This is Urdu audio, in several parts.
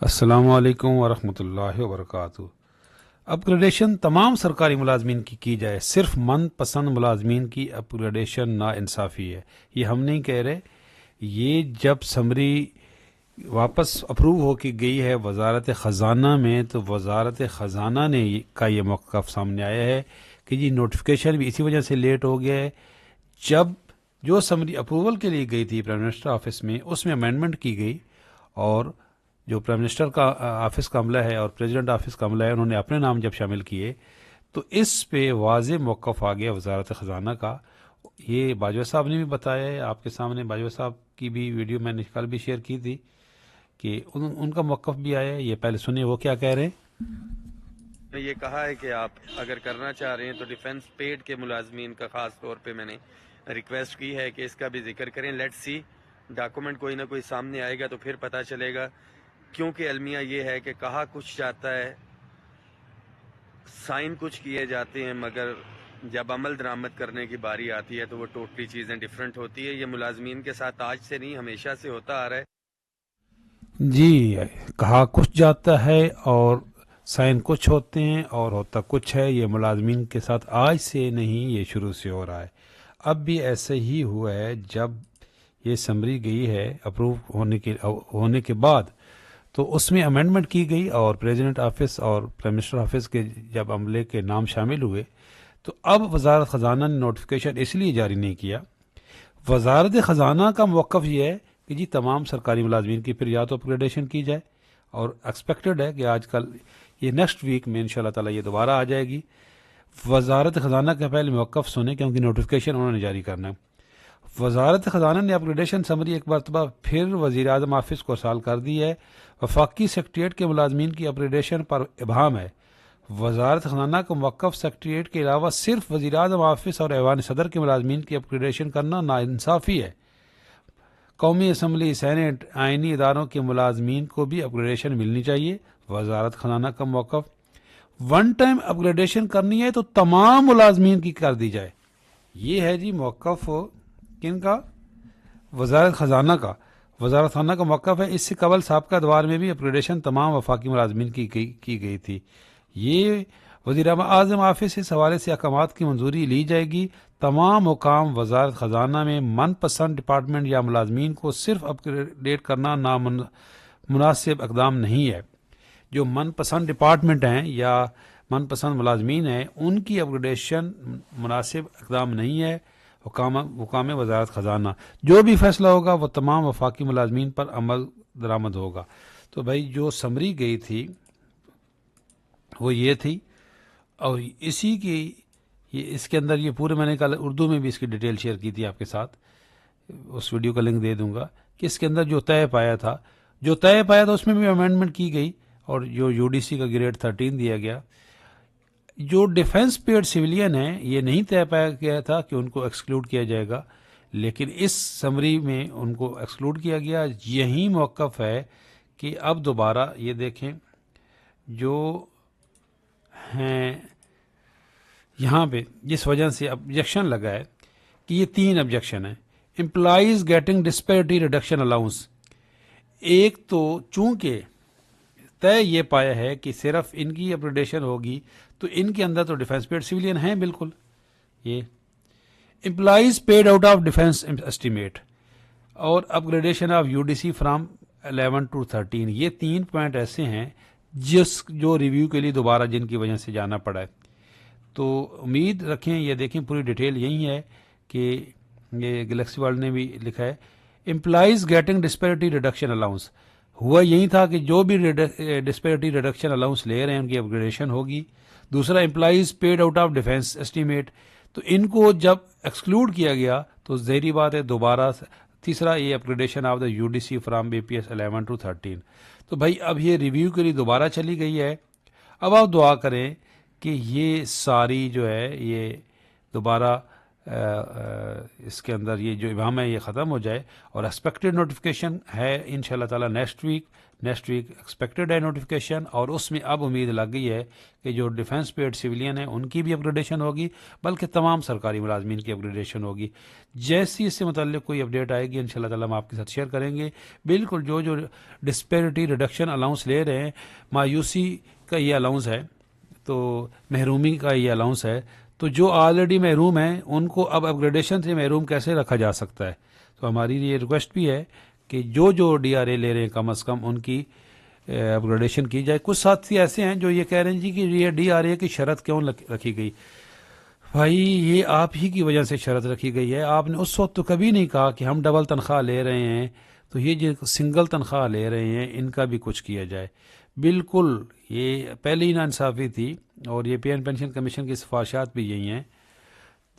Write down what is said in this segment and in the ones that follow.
السلام علیکم ورحمۃ اللہ وبرکاتہ۔ اپ گریڈیشن تمام سرکاری ملازمین کی جائے، صرف من پسند ملازمین کی اپ گریڈیشن ناانصافی ہے۔ یہ ہم نہیں کہہ رہے، یہ جب سمری واپس اپروو ہو کے گئی ہے وزارت خزانہ میں تو وزارت خزانہ نے کا یہ موقف سامنے آیا ہے کہ جی نوٹیفیکیشن بھی اسی وجہ سے لیٹ ہو گیا ہے۔ جب جو سمری اپروول کے لیے گئی تھی پرائم منسٹر آفس میں، اس میں امینڈمنٹ کی گئی اور جو پرائم منسٹر کا آفس کا عملہ ہے اور پریزیڈنٹ آفس کا عملہ ہے، انہوں نے اپنے نام جب شامل کیے تو اس پہ واضح موقف آ گیا وزارت خزانہ کا۔ یہ باجوہ صاحب نے بھی بتایا ہے آپ کے سامنے، باجوہ صاحب کی بھی ویڈیو میں نے کل بھی شیئر کی تھی کہ ان کا موقف بھی آیا ہے۔ یہ پہلے سنیں وہ کیا کہہ رہے ہیں۔ میں یہ کہا ہے کہ آپ اگر کرنا چاہ رہے ہیں تو ڈیفنس پیڈ کے ملازمین کا خاص طور پہ میں نے ریکویسٹ کی ہے کہ اس کا بھی ذکر کریں۔ لیٹ سی ڈاکومنٹ کوئی نہ کوئی سامنے آئے گا تو پھر پتہ چلے گا، کیونکہ المیہ یہ ہے کہ کہا کچھ جاتا ہے، سائن کچھ کیے جاتے ہیں، مگر جب عمل درآمد کرنے کی باری آتی ہے تو وہ ٹوٹلی چیزیں ڈیفرنٹ ہوتی ہے۔ یہ ملازمین کے ساتھ آج سے نہیں، ہمیشہ سے ہوتا آ رہا ہے۔ جی، کہا کچھ جاتا ہے اور سائن کچھ ہوتے ہیں اور ہوتا کچھ ہے۔ یہ ملازمین کے ساتھ آج سے نہیں، یہ شروع سے ہو رہا ہے۔ اب بھی ایسے ہی ہوا ہے، جب یہ سمری گئی ہے اپروو ہونے کے بعد تو اس میں امینڈمنٹ کی گئی اور پریزیڈنٹ آفس اور پرائم منسٹر آفس کے جب عملے کے نام شامل ہوئے تو اب وزارت خزانہ نے نوٹیفیکیشن اس لیے جاری نہیں کیا۔ وزارت خزانہ کا موقف یہ ہے کہ جی تمام سرکاری ملازمین کی پھر یا تو اپگریڈیشن کی جائے، اور ایکسپیکٹڈ ہے کہ آج کل یہ نیکسٹ ویک میں انشاءاللہ تعالیٰ یہ دوبارہ آ جائے گی۔ وزارت خزانہ کا پہلے موقف سنیں کیونکہ نوٹیفیکیشن انہوں نے جاری کرنا ہے۔ وزارت خزانہ نے اپگریڈیشن سمری ایک مرتبہ پھر وزیر اعظم آفس کو ارسال کر دی ہے۔ وفاقی سیکریٹریٹ کے ملازمین کی اپگریڈیشن پر ابہام ہے۔ وزارت خزانہ کا موقف سیکریٹریٹ کے علاوہ صرف وزیر اعظم آفس اور ایوان صدر کے ملازمین کی اپگریڈیشن کرنا ناانصافی ہے۔ قومی اسمبلی، سینٹ، آئینی اداروں کے ملازمین کو بھی اپگریڈیشن ملنی چاہیے۔ وزارت خزانہ کا موقف ون ٹائم اپگریڈیشن کرنی ہے تو تمام ملازمین کی کر دی جائے۔ یہ ہے جی موقف کن کا؟ وزارت خزانہ کا۔ وزارت خزانہ کا موقف ہے اس سے قبل سابقہ ادوار میں بھی اپگریڈیشن تمام وفاقی ملازمین کی گئی تھی۔ یہ وزیر اعظم آفس اس حوالے سے احکامات کی منظوری لی جائے گی۔ تمام حکام وزارت خزانہ میں من پسند ڈپارٹمنٹ یا ملازمین کو صرف اپگریڈ کرنا مناسب اقدام نہیں ہے۔ جو من پسند ڈپارٹمنٹ ہیں یا من پسند ملازمین ہیں ان کی اپگریڈیشن مناسب اقدام نہیں ہے۔ حکام وزارت خزانہ جو بھی فیصلہ ہوگا وہ تمام وفاقی ملازمین پر عمل درآمد ہوگا۔ تو بھائی جو سمری گئی تھی وہ یہ تھی، اور اسی کی اس کے اندر یہ پورے میں نے کل اردو میں بھی اس کی ڈیٹیل شیئر کی تھی آپ کے ساتھ، اس ویڈیو کا لنک دے دوں گا کہ اس کے اندر جو طے پایا تھا اس میں بھی امینڈمنٹ کی گئی اور جو یو ڈی سی کا گریڈ 13 دیا گیا۔ جو ڈیفنس پیڈ سویلین ہیں یہ نہیں طے پایا گیا تھا کہ ان کو ایکسکلوڈ کیا جائے گا، لیکن اس سمری میں ان کو ایکسکلوڈ کیا گیا۔ یہی موقف ہے کہ اب دوبارہ یہ دیکھیں جو ہیں یہاں پہ جس وجہ سے آبجیکشن لگا ہے کہ یہ 3 آبجیکشن ہیں۔ Employees getting disparity reduction allowance, ایک تو چونکہ طے یہ پایا ہے کہ صرف ان کی اپگریڈیشن ہوگی تو ان کے اندر تو ڈیفنس پیڈ سویلین ہیں بالکل۔ یہ employees paid out of defence estimate اور upgradation of U D C from 11 to 13، یہ 3 پوائنٹ ایسے ہیں جو ریویو کے لیے دوبارہ جن کی وجہ سے جانا پڑا ہے۔ تو امید رکھیں، یہ دیکھیں پوری ڈیٹیل یہی ہے کہ یہ گلیکسی ورلڈ نے بھی لکھا ہے employees getting disparity reduction allowance, ہوا یہی تھا کہ جو بھی ڈسپیرٹی ریڈکشن الاؤنس لے رہے ہیں ان کی اپگریڈیشن ہوگی۔ دوسرا employees paid out of defence estimate, تو ان کو جب ایکسکلوڈ کیا گیا تو ظاہری بات ہے دوبارہ۔ تیسرا یہ upgradation of the U D C from B P S 11 to 13۔ تو بھائی اب یہ ریویو کے لیے دوبارہ چلی گئی ہے۔ اب آپ دعا کریں کہ یہ ساری جو ہے یہ دوبارہ اس کے اندر یہ جو ابہام ہے یہ ختم ہو جائے، اور ایکسپیکٹڈ نوٹیفیکیشن ہے انشاءاللہ تعالی next week next week expected ہے نوٹیفیکیشن، اور اس میں اب امید لگ گئی ہے کہ جو ڈیفنس پیڈ سویلین ہیں ان کی بھی اپگریڈیشن ہوگی، بلکہ تمام سرکاری ملازمین کی اپگریڈیشن ہوگی۔ جیسی اس سے متعلق کوئی اپڈیٹ آئے گی انشاءاللہ تعالیٰ ہم آپ کے ساتھ شیئر کریں گے۔ بالکل جو ڈسپیرٹی ریڈکشن الاؤنس لے رہے ہیں، مایوسی کا یہ الاؤنس ہے، تو محرومی کا یہ الاؤنس ہے، تو جو آلریڈی محروم ہیں ان کو اب اپگریڈیشن سے محروم کیسے رکھا جا سکتا ہے؟ تو ہماری یہ ریکویسٹ بھی ہے کہ جو ڈی آر اے لے رہے ہیں کم از کم ان کی اپگریڈیشن کی جائے۔ کچھ ساتھی ایسے ہیں جو یہ کہہ رہے ہیں جی کہ یہ ڈی آر اے کی شرط کیوں رکھی گئی؟ بھائی یہ آپ ہی کی وجہ سے شرط رکھی گئی ہے۔ آپ نے اس وقت تو کبھی نہیں کہا کہ ہم ڈبل تنخواہ لے رہے ہیں، تو یہ جو سنگل تنخواہ لے رہے ہیں ان کا بھی کچھ کیا جائے۔ بالکل یہ پہلے ہی ناانصافی تھی، اور یہ پی این پینشن کمیشن کی سفارشات بھی یہی ہیں۔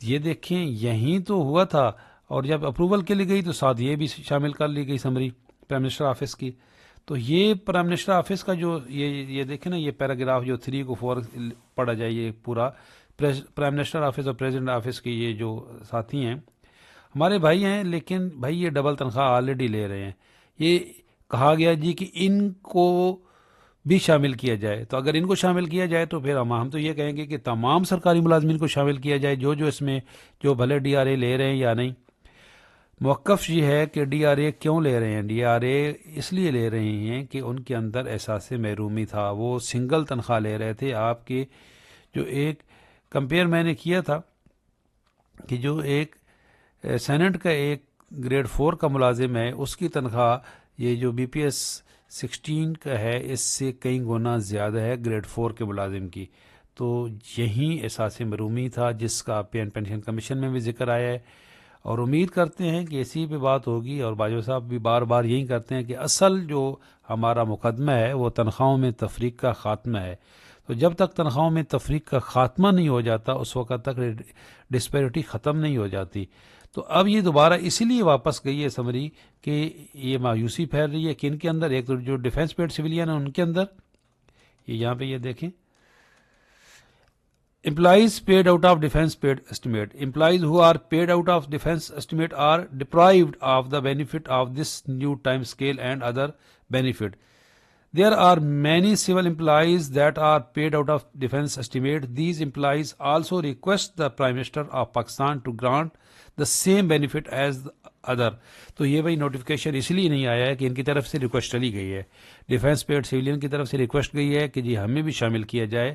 یہ دیکھیں یہیں تو ہوا تھا، اور جب اپروول کے لیے گئی تو ساتھ یہ بھی شامل کر لی گئی سمری پرائم منسٹر آفس کی۔ تو یہ پرائم منسٹر آفس کا جو یہ دیکھیں نا، یہ پیراگراف جو 3 کو 4 پڑھا جائے، یہ پورا پرائم منسٹر آفس اور پریزیڈنٹ آفس کی یہ جو ساتھی ہیں ہمارے بھائی ہیں، لیکن بھائی یہ ڈبل تنخواہ آلریڈی لے رہے ہیں۔ یہ کہا گیا جی کہ ان کو بھی شامل کیا جائے، تو اگر ان کو شامل کیا جائے تو پھر ہم تو یہ کہیں گے کہ تمام سرکاری ملازمین کو شامل کیا جائے، جو اس میں جو بھلے ڈی آر اے لے رہے ہیں یا نہیں۔ موقف یہ ہے کہ ڈی آر اے کیوں لے رہے ہیں؟ ڈی آر اے اس لیے لے رہے ہیں کہ ان کے اندر احساس محرومی تھا، وہ سنگل تنخواہ لے رہے تھے۔ آپ کے جو ایک کمپیئر میں نے کیا تھا کہ جو ایک سینٹ کا ایک گریڈ 4 کا ملازم ہے، اس کی تنخواہ یہ جو بی پی ایس 16 کا ہے اس سے کئی گنا زیادہ ہے گریڈ 4 کے ملازم کی۔ تو یہی احساس محرومی تھا جس کا پی این پینشن کمیشن میں بھی ذکر آیا ہے، اور امید کرتے ہیں کہ اسی پہ بات ہوگی۔ اور باجوہ صاحب بھی بار بار یہی کرتے ہیں کہ اصل جو ہمارا مقدمہ ہے وہ تنخواہوں میں تفریق کا خاتمہ ہے۔ تو جب تک تنخواہوں میں تفریق کا خاتمہ نہیں ہو جاتا اس وقت تک ڈسپیرٹی ختم نہیں ہو جاتی۔ تو اب یہ دوبارہ اسی لیے واپس گئی ہے سمری کہ یہ مایوسی پھیل رہی ہے کہ ان کے اندر ایک تو جو ڈیفنس پیڈ سویلین ہیں ان کے اندر یہاں پہ یہ دیکھیں Employees paid out of defense paid estimate. Employees who are paid out of defense estimate are deprived of the benefit of this new time scale and other benefit. There are many civil employees that are paid out of defense estimate. These employees also request the Prime Minister of Pakistan to grant the same benefit as the other. تو یہ بھائی نوٹیفیکیشن اس لیے نہیں آیا ہے کہ ان کی طرف سے ریکویسٹ چلی گئی ہے، ڈیفنس پیڈ سویلین کی طرف سے ریکویسٹ گئی ہے کہ جی ہمیں بھی شامل کیا جائے۔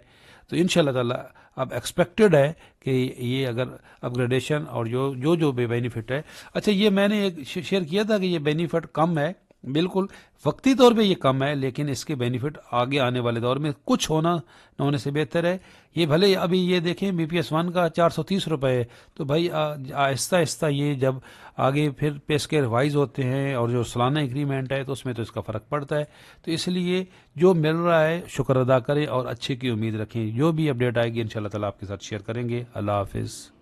تو انشاءاللہ تعالیٰ اب ایکسپیکٹڈ ہے کہ یہ اگر اپگریڈیشن اور جو بے بینیفٹ ہے۔ اچھا یہ میں نے ایک شیئر کیا تھا کہ یہ بینیفٹ کم ہے، بالکل وقتی طور پہ یہ کم ہے، لیکن اس کے بینیفٹ آگے آنے والے دور میں کچھ ہونا نہ ہونے سے بہتر ہے۔ یہ بھلے ابھی یہ دیکھیں بی پی ایس 1 کا 430 روپے ہے، تو بھائی آہستہ آہستہ یہ جب آگے پھر پے اسکیل ریوائز ہوتے ہیں اور جو سالانہ ایگریمنٹ ہے تو اس میں تو اس کا فرق پڑتا ہے۔ تو اس لیے جو مل رہا ہے شکر ادا کریں اور اچھے کی امید رکھیں۔ جو بھی اپڈیٹ آئے گی انشاءاللہ تعالیٰ آپ کے ساتھ شیئر کریں گے۔ اللہ حافظ۔